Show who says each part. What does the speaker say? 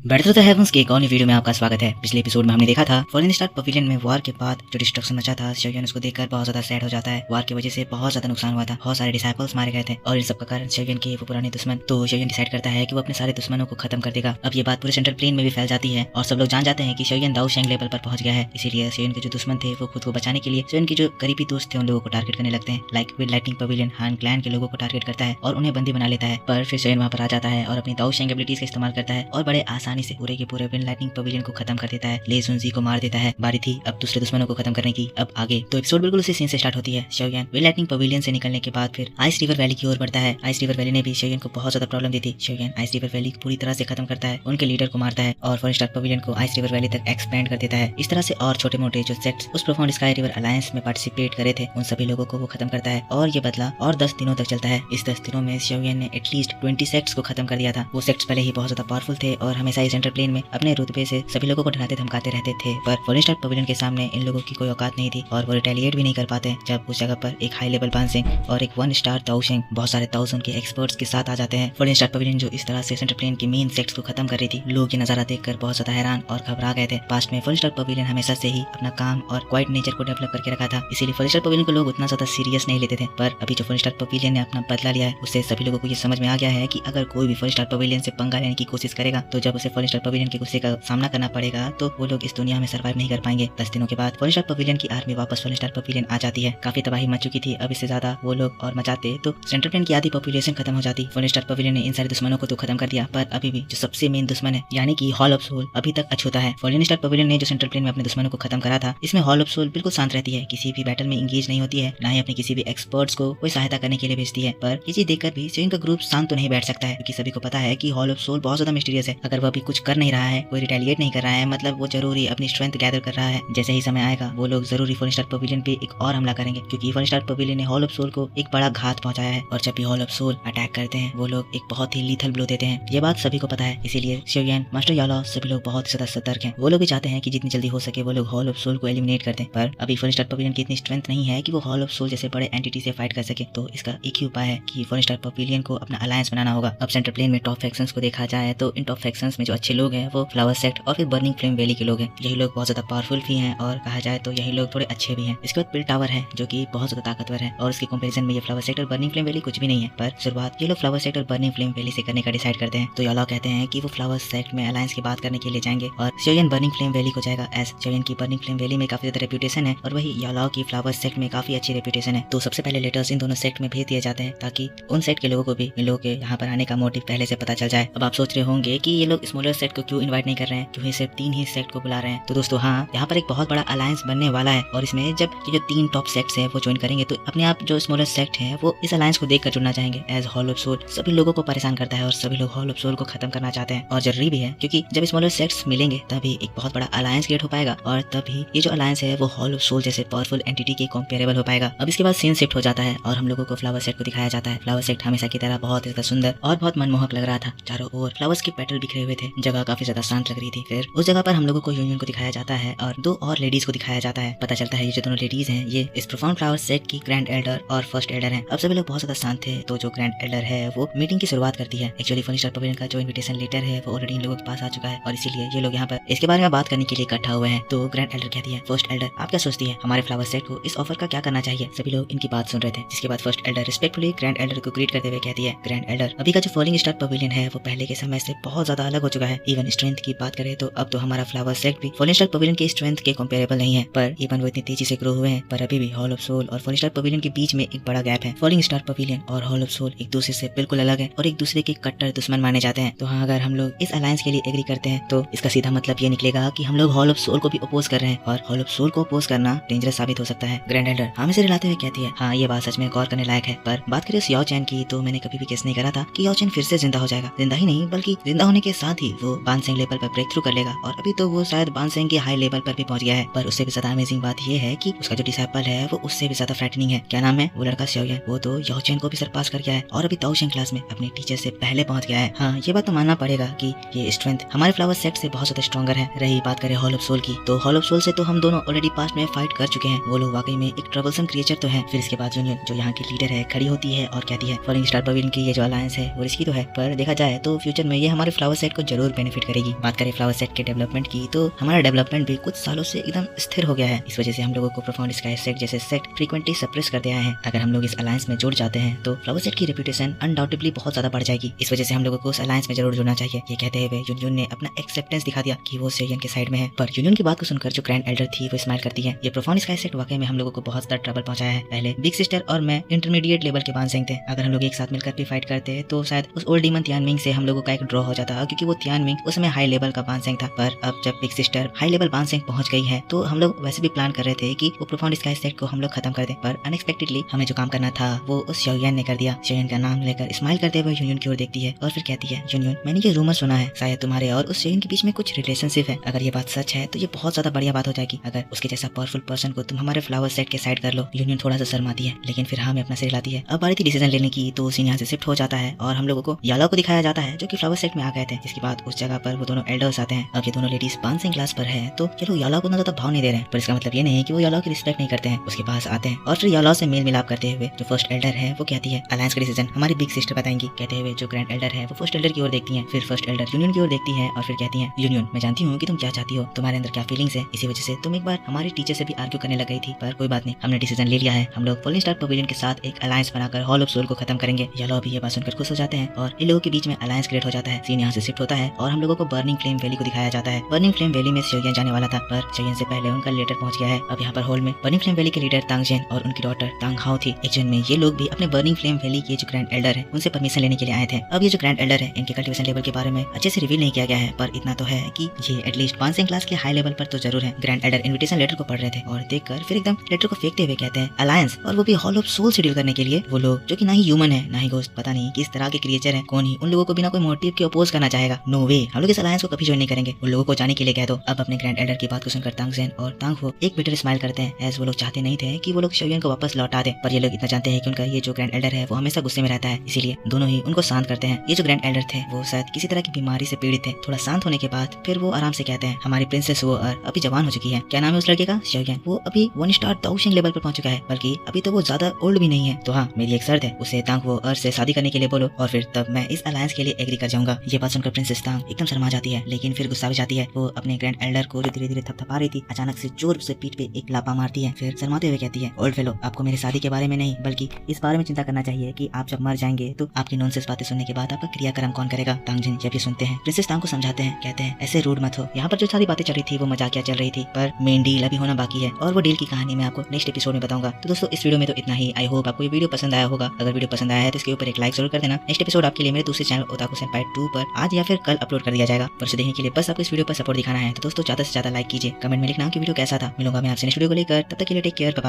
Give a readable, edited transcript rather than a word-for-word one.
Speaker 1: Battle of the heavens के एक और वीडियो में आपका स्वागत है। पिछले एपिसोड में हमने देखा था फॉलन स्टार पवेलियन में वॉर के बाद जो डिस्ट्रक्शन मचा था, शोयन उसको देखकर बहुत ज्यादा सैड हो जाता है। वॉर की वजह से बहुत ज्यादा नुकसान हुआ था, बहुत सारे डिसाइपल्स मारे गए थे और इन सब का कारण शोयन के वो पुराने दुश्मन। तो शोयन डिसाइड करता है कि वो अपने सारे दुश्मनों को खत्म कर देगा। अब ये बात पूरे सेंट्रल प्लेन में भी फैल जाती है और सब लोग जान जाते हैं कि शोयन दाऊ शेंग लेवल पर पहुंच गया है। इसीलिए शोयन के जो दुश्मन थे वो खुद को बचाने के लिए शोयन के जो करीबी दोस्त थे उन लोगों को टारगेट करने लगते हैं। लाइक विद लाइटनिंग पवेलियन हान क्लैन के लोगों को टारगेट करता है और उन्हें बंदी बना लेता है। पर फिर शोयन वहां पर आ जाता है और अपनी दाऊ शेंग एबिलिटीज का इस्तेमाल करता है और बड़े आसानी से पूरे के पूरे विद लाइटनिंग पवेलियन को खत्म कर देता है। ले सुनजी को मार देता है। बारी थी अब दूसरे दुश्मनों को खत्म करने की। अब आगे तो एपिसोड बिल्कुल उसी सीन से स्टार्ट होती है। शोयन विद लाइटनिंग पवेलियन से निकलने के बाद फिर आइस रिवर वैली की ओर बढ़ता है। आइस रिवर वैली ने भी शोयन को बहुत ज्यादा प्रॉब्लम दी थी। शोयन आइस रिवर वैली पूरी तरह से खत्म करता है, उनके लीडर को मारता है और फॉरेन स्टार पवेलियन को आइस रिवर वैली तक एक्सपेंड कर देता है। इस तरह से और छोटे मोटे जो सेक्ट्स उस प्रोफाउंड स्काई रिवर अलायंस में पार्टिसिपेट करे थे उन सभी लोगों को वो खत्म करता है और ये बदला और 10 दिनों तक चलता है। इस 10 दिनों में शोयन ने एटलीस्ट 20 सेक्ट्स को खत्म कर दिया था। वो सेक्ट्स पहले ही बहुत ज्यादा पावरफुल थे और हमेशा इस सेंट्रल प्लेन में अपने रुतबे से सभी लोगों को डराते धमकाते रहते थे। पर फॉरेन स्टार पवेलियन के सामने इन लोगों की कोई औकात नहीं थी और वो रिटेलिएट भी नहीं कर पाते जब उस जगह पर एक हाई लेवल बांसेंग और एक 1 स्टार ताओशेंग बहुत सारे ताउसन के एक्सपर्ट्स के साथ आ जाते हैं। फॉरेन स्टार पवेलियन जो इस तरह से सेंट्रल प्लेन की मेन सेक्ट्स को खत्म कर रही थी, लोग ये नजारा देखकर बहुत ज्यादा हैरान और घबरा गए थे। पास्ट में फॉरेन स्टार पवेलियन हमेशा से ही अपना काम और क्वाइट नेचर को डेवलप करके रखा था, इसीलिए फॉरेन स्टार पवेलियन को लोग उतना ज्यादा सीरियस नहीं लेते थे। पर अभी जो फॉरेन स्टार पवेलियन ने अपना बदला लिया है उससे सभी लोगों को ये समझ में आ गया है कि अगर कोई भी फॉरेन स्टार पवेलियन से पंगा लेने की कोशिश करेगा तो जब उसे फॉरेन स्टार पवेलियन के गुस्से का सामना करना पड़ेगा तो वो लोग इस दुनिया में सर्वाइव नहीं कर पाएंगे। 10 दिनों के बाद फॉरेन स्टार पवेलियन की आर्मी वापस फॉरेन स्टार पवेलियन आ जाती है। काफी तबाही मच चुकी थी, अब इससे ज्यादा वो लोग और मचाते तो सेंट्रल प्लेन की आधी पॉपुलेशन खत्म हो जाती। फॉरेन स्टार पवेलियन ने इन सारे दुश्मनों को तो खत्म कर दिया पर अभी भी जो सबसे मेन दुश्मन है यानी कि हॉल ऑफ सोल अभी तक अछूता है। फॉरेन स्टार पवेलियन ने जो सेंट्रल प्लेन में अपने दुश्मनों को खत्म करा था, इसमें हॉल ऑफ सोल बिल्कुल शांत रहती है, किसी भी बैटल में इंगेज नहीं होती है, ना ही अपने किसी भी एक्सपर्ट्स को कोई सहायता करने के लिए भेजती है। पर ये चीज देखकर भी शोयन का ग्रुप शांत तो नहीं बैठ सकता है क्योंकि सभी को पता है कि हॉल ऑफ सोल बहुत ज्यादा मिस्टीरियस है। अगर वो अभी कुछ कर नहीं रहा है, कोई रिटेलिएट नहीं कर रहा है, मतलब वो जरूरी अपनी स्ट्रेंथ गैदर कर रहा है। जैसे ही समय आएगा वो लोग जरूरी फॉरेन स्टार पवेलियन पे एक और हमला करेंगे क्योंकि फॉरेन स्टार पवेलियन ने हॉल ऑफ सोल को एक बड़ा घात पहुंचाया है और जब भी हॉल ऑफ सोल अटैक करते हैं वो लोग एक बहुत ही लीथल ब्लो देते हैं। ये बात सभी को पता है, इसीलिए शोयन, मास्टर याला सभी लोग बहुत ज्यादा सतर्क हैं। वो लोग भी चाहते हैं कि जितनी जल्दी हो सके वो लोग हॉल ऑफ सोल को एलिमिनेट कर दें। पर अभी फॉरेन स्टार पवेलियन की इतनी स्ट्रेंथ नहीं है कि वो हॉल ऑफ सोल जैसे बड़े एंटिटी से फाइट कर सके। तो इसका एक ही उपाय है कि फॉरेन स्टार पवेलियन को अपना अलायंस बनाना होगा। अब सेंट्रल प्लेन में टॉप फैक्शंस को देखा जाए तो इन टॉप फैक्शंस में जो अच्छे लोग हैं वो फ्लावर सेक्ट और फिर बर्निंग फ्लेम वैली के लोग हैं। यही लोग बहुत ज्यादा पावरफुल भी हैं और कहा जाए तो यही लोग थोड़े अच्छे भी हैं। इसके बाद पिल टावर है जो कि बहुत ज्यादा ताकतवर है और इसके कंपैरिजन में ये फ्लावर सेक्ट और बर्निंग फ्लेम वैली कुछ भी नहीं है। पर शुरुआत ये लोग फ्लावर सेक्ट और बर्निंग फ्लेम वैली से करने का डिसाइड करते हैं। तो याला कहते हैं कि वो फ्लावर सेक्ट में अलायंस की बात करने के लिए जाएंगे और शोयन बर्निंग फ्लेम वैली को जाएगा। एज शोयन की बर्निंग फ्लेम वैली में काफी ज्यादा रेप्यूटेशन है और वही याला की फ्लावर सेक्ट में काफी अच्छी रेप्यूटेशन है। तो सबसे पहले लेटर्स इन दोनों सेक्ट में भेज दिए जाते हैं ताकि उन सेक्ट के लोगों को भी इन लोगों के यहाँ पर आने का मोटिव पहले से पता चल जाए। अब आप सोच रहे होंगे कि ये लोग स्मॉलर सेक्ट को क्यों इन्वाइट नहीं कर रहे हैं, क्यों सिर्फ 3 ही सेक्ट को बुला रहे हैं। तो दोस्तों हाँ, यहाँ पर एक बहुत बड़ा अलायंस बनने वाला है और इसमें जब ये जो 3 टॉप सेक्ट्स हैं वो ज्वाइन करेंगे तो अपने आप जो स्मॉलर सेक्ट है वो इस अलायंस को देखकर जुड़ना चाहेंगे। एज हॉल ऑफ सोल सभी लोगों को परेशान करता है और सभी लोग हॉल ऑफ सोल को खत्म करना चाहते हैं और जरूरी भी है क्योंकि जब स्मॉलर सेक्ट्स मिलेंगे तभी एक बहुत बड़ा अलायंस क्रिएट हो पाएगा और तभी ये जो अलायंस है वो हॉल ऑफ सोल जैसे पावरफुल एंटिटी के कंपेरेबल हो पाएगा। अब इसके बाद सीन शिफ्ट हो जाता है और हम लोगों को फ्लावर सेक्ट को दिखाया जाता है। फ्लावर सेक्ट हमेशा की तरह बहुत ज्यादा सुंदर और बहुत मनमोहक लग रहा था। चारों ओर फ्लावर्स के पेटल बिखरे हुए थे, जगह काफी ज्यादा शांत लग रही थी। फिर उस जगह पर हम लोगों को यूनियन को दिखाया जाता है और 2 और लेडीज को दिखाया जाता है। पता चलता है ये जो दोनों लेडीज हैं ये इस प्रोफाउंड फ्लावर सेक्ट की ग्रैंड एल्डर और फर्स्ट एल्डर हैं। अब सभी लोग बहुत ज्यादा शांत थे तो जो ग्रैंड एल्डर है वो मीटिंग की शुरुआत करती है। एक्चुअली फॉरेन स्टार पवेलियन का जो इन्विटेशन लेटर है वो ऑलरेडी इन लोगों के पास आ चुका है और इसीलिए ये लोग यहाँ पर इसके बारे में बात करने के लिए इकट्ठा हुए हैं। तो ग्रैंड एल्डर कहती है, फर्स्ट एल्डर आप क्या सोचती है हमारे फ्लावर सेक्ट को इस ऑफर का क्या करना चाहिए। सभी लोग इनकी बात सुन रहे थे जिसके बाद first Elder respectfully grand Elder को ग्रीट करते हुए कहती है, ग्रैंड एल्डर अभी का जो फॉलिंग स्टार पवेलियन है वो पहले के समय से बहुत ज्यादा अलग हो चुका है। इवन स्ट्रेंथ की बात करें तो अब तो हमारा फ्लावर सेक्ट भी फॉलिंग स्टार पवेलियन की स्ट्रेंथ के कंपेरेबल नहीं है। पर इवन वो इतनी तेजी से ग्रो हुए हैं पर अभी भी हॉल ऑफ सोल और फॉलिंग स्टार पवेलियन के बीच में एक बड़ा गैप है। फॉलिंग स्टार पवेलियन और हॉल ऑफ सोल एक दूसरे से बिल्कुल अलग है और एक दूसरे के कट्टर दुश्मन माने जाते हैं। तो हाँ, अगर हम लोग इस अलायंस के लिए एग्री करते हैं तो इसका सीधा मतलब ये निकलेगा कि हम लोग हॉल ऑफ सोल को भी अपोज कर रहे हैं और हॉल ऑफ सोल को अपोज करना डेंजरस साबित हो सकता है। ग्रैंड एल्डर हमें से रिलाते हुए कहती है, हाँ ये बात सच में गौर करने लायक है। पर बात करें याओ चैन की तो मैंने कभी भी गेस नहीं करा था कि याओ चैन फिर से जिंदा हो जाएगा। जिंदा ही नहीं बल्कि जिंदा होने के साथ ही वो बानसेंग लेवल पर ब्रेक थ्रू कर लेगा और अभी तो वो शायद बानसेंग के हाई लेवल पर भी पहुंच गया है। पर उससे भी ज्यादा अमेजिंग बात ये है कि उसका जो डिसाइपल है वो उससे भी ज्यादा फ्रैटनिंग है। क्या नाम है वो लड़का शोयन, वो तो याओ चैन को भी सरपास कर गया है और अभी ताओशेंग क्लास में अपने टीचर से पहले पहुंच गया है। हाँ, ये बात तो मानना पड़ेगा कि ये स्ट्रेंथ हमारे फ्लावर सेट से बहुत ज्यादा स्ट्रॉन्गर है। रही बात करें हॉल ऑफ सोल की तो हॉल ऑफ सोल से तो हम दोनों ऑलरेडी पास्ट में फाइट कर चुके हैं। वो लोग वाकई में एक ट्रबलसम क्रिएचर तो है। फिर इसके बाद यूनियन जो यहाँ की लीडर है खड़ी होती है और कहती है, फॉलिंग स्टार पवेलियन की ये जो अलायंस है वो रिस्की तो है पर देखा जाए तो फ्यूचर में ये हमारे फ्लावर सेट को जरूर बेनिफिट करेगी। बात करें फ्लावर सेट के डेवलपमेंट की, तो हमारा डेवलपमेंट भी कुछ सालों से एकदम स्थिर हो गया है। इस वजह से हम लोगों को प्रोफाउंड स्काई सेट जैसे सेट फ्रीक्वेंटली सप्रेस करते आए हैं। अगर हम लोग इस अलायंस में जुड़ जाते हैं तो फ्लावर सेट की रेपुटेशन अनडाउटेबली बहुत ज्यादा बढ़ जाएगी। इस वजह से हम लोगों को उस अलायंस में जरूर जुड़ना चाहिए। ये कहते हुए यूनियन ने अपना एक्सेप्टेंस दिखा दिया कि वो सेयन के साइड में है। पर यूनियन की बात को सुनकर जो ग्रैंड एल्डर थी वो स्माइल करती है। ये प्रोफाउंड स्काई सेट वाकई में हम लोगों को बहुत ज्यादा ट्रबल पहुंचाया है। पहले बिग सिस्टर और मैं इंटरमीडिएट लेवल के बानसेंग थे। अगर हम लोग एक साथ मिलकर भी फाइट करते तो शायद उस ओल्ड डीमन तियानमिंग से हम लोगों का एक ड्रॉ हो जाता, क्योंकि वो तियानमिंग उसमें हाई लेवल का बानसेंग था। पर अब जब बिग सिस्टर हाई लेवल बानसेंग पहुंच गई है तो हम लोग वैसे भी प्लान कर रहे थे कि वो प्रोफाउंड स्काई सेट को हम लोग खत्म कर दें। पर अनएक्सपेक्टेडली हमें जो काम करना था वो उस शाओयान ने कर दिया। शाओयान का नाम लेकर स्माइल करते हुए यूनियन की ओर देखती है और फिर कहती है, यूनियन मैंने ये रूमर सुना है शायद तुम्हारे और उस शाओयान के बीच में कुछ रिलेशनशिप है। अगर ये बात सच है तो ये बहुत ज्यादा बढ़िया बात हो जाएगी। अगर उसके जैसा पावरफुल पर्सन को तुम हमारे फ्लावर सेट के साइड कर लो। यूनियन थोड़ा सा शर्माती है, लेकिन फिर हाँ में अपना सिर हिलाती है। अब बारी थी डिसीजन लेने की, तो सीन यहाँ से शिफ्ट हो जाता है और हम लोगों को याला को दिखाया जाता है जो कि फ्लावर सेट में आ गए थे। जिसके बाद उस जगह पर वो दोनों एल्डर्स आते हैं। अब ये दोनों लेडीज बानसेंग क्लास पर है तो ये लोग याला को ना ज्यादा भाव नहीं दे रहे हैं, पर इसका मतलब ये नहीं है कि वो याला की रिस्पेक्ट नहीं करते हैं। उसके पास आते हैं और फिर याला से मेल मिलाप करते हुए जो फर्स्ट एल्डर है वो कहती है अलायंस का डिसीजन हमारी बिग सिस्टर बताएंगी। कहते हुए जो ग्रैंड एल्डर है वो फर्स्ट एल्डर की ओर देखती है, फिर फर्स्ट एल्डर यूनियन की ओर देखती है और फिर कहती है, यूनियन मैं जानती हूँ कि तुम क्या चाहती हो, तुम्हारे अंदर क्या फीलिंग्स है। इसी वजह से तुम एक बार हमारे टीचर से भी आर्ग्यू करने लग गई थी, पर कोई बात नहीं, हमने डिसीजन ले लिया है। हम लोग फॉलिंग स्टार पवेलियन के साथ एक अलायंस बनाकर हॉल ऑफ सोल को खत्म करेंगे। याला भी ये बात सुनकर खुश हो जाते हैं और इन लोगों के बीच में अलायंस क्रिएट हो जाता है। सीन यहाँ से शिफ्ट होता है और हम लोगों को बर्निंग फ्लेम वैली को दिखाया जाता है। बर्निंग फ्लेम वैली में शाओयान जाने वाला था, पर शाओयान से पहले उनका लेटर पहुंच गया है। अब यहाँ पर हॉल में बर्निंग फ्लेम वैली के लीडर तांग जेन और उनकी डॉटर तांग हाओ थी। एक जन में ये लोग भी अपने बर्निंग फ्लेम वैली के जो ग्रैंड एल्डर है उनसे परमिशन लेने के लिए आए थे। अब ये जो ग्रैंड एल्डर है इनके कल्टिवेशन लेवल के बारे में अच्छे से रिवील नहीं किया गया है, पर इतना तो है कि ये एटलीस्ट बानसेंग क्लास के हाई लेवल पर तो जरूर है। ग्रैंड एल्डर इन्विटेशन लेटर को पढ़ रहे थे और देखकर फिर एकदम लेटर को फेंकते हुए कहते हैं अलायंस, और वो भी हॉल ऑफ सोल से डील करने के लिए। वो लोग जो कि ना ही ह्यूमन है ना ही घोस्ट, पता नहीं किस तरह के क्रिएचर है, कौन ही उन लोगों को बिना कोई मोटिव के अपोज करना चाहेगा। नो वे, हम लोग इस अलायंस को कभी ज्वाइन नहीं करेंगे। उन लोगों को जाने के लिए कह दो। अब अपने ग्रैंड एल्डर की बात को सुनकर तांग जेन और तांग हो एक बिटर स्माइल करते हैं, एज वो लोग चाहते नहीं थे कि वो लोग शाओयान को वापस लौटा दे। पर ये लोग इतना जानते हैं कि उनका ये जो ग्रैंड एल्डर है वो हमेशा गुस्से में रहता है, इसीलिए दोनों ही उनको शांत करते हैं। ये जो ग्रैंड एल्डर थे वो शायद किसी तरह की बीमारी से पीड़ित थे। थोड़ा शांत होने के बाद फिर वो आराम से कहते हैं, हमारी प्रिंसेस वो अभी जवान हो चुकी है। क्या नाम है उस लड़के का? शाओयान। वो अभी 1 स्टार दाओशिंग लेवल पर पहुंच चुका है, बल्कि अभी तो वो ज्यादा ओल्ड भी नहीं है। तो हाँ, मेरी एक शर्त है, उसे तांग वो से शादी करने के लिए बोलो और फिर तब मैं इस अलायंस के लिए एग्री कर जाऊंगा। ये बात सुनकर प्रिंसेस तांग एकदम शर्मा जाती है, लेकिन फिर गुस्सा भी जाती है। वो अपने ग्रैंड एल्डर को जो धीरे धीरे थपथपा रही थी अचानक से जोर से पीठ पे एक लापा मारती है। फिर शर्माते हुए कहती है, ओल्ड फेलो, आपको मेरी शादी के बारे में नहीं बल्कि इस बारे में चिंता करना चाहिए कि आप जब मर जाएंगे तो आपकी नॉनसेंस बातें सुनने के बाद आपका क्रियाक्रम कौन करेगा। तांग जिन जब ये सुनते हैं प्रिंसेस तांग को समझाते हैं, कहते हैं ऐसे रूड मत हो। यहाँ पर जो सारी बातें चल रही थी वो मजाकिया चल रही थी, पर मेन डील अभी होना बाकी है और वो डील की कहानी मैं आपको नेक्स्ट एपिसोड में बताऊंगा। तो दोस्तों इस वीडियो में तो इतना ही। आई होप आपको ये वीडियो पसंद आया होगा। अगर वीडियो पसंद आया है तो इसके ऊपर एक लाइक जरूर कर देना। नेक्स्ट एपिसोड आपके लिए मेरे दूसरे चैनल ओताकू सेंपाई 2 पर आज या फिर कल अपलोड कर दिया जाएगा। पर उसे देखने के लिए बस आपको इस वीडियो पर सपोर्ट दिखाना है। तो दोस्तों ज्यादा से ज्यादा लाइक कीजिए, कमेंट में लिखना कि वीडियो कैसा था। मिलूंगा मैं आपसे नेक्स्ट वीडियो को लेकर, तब तक के लिए टेक केयर।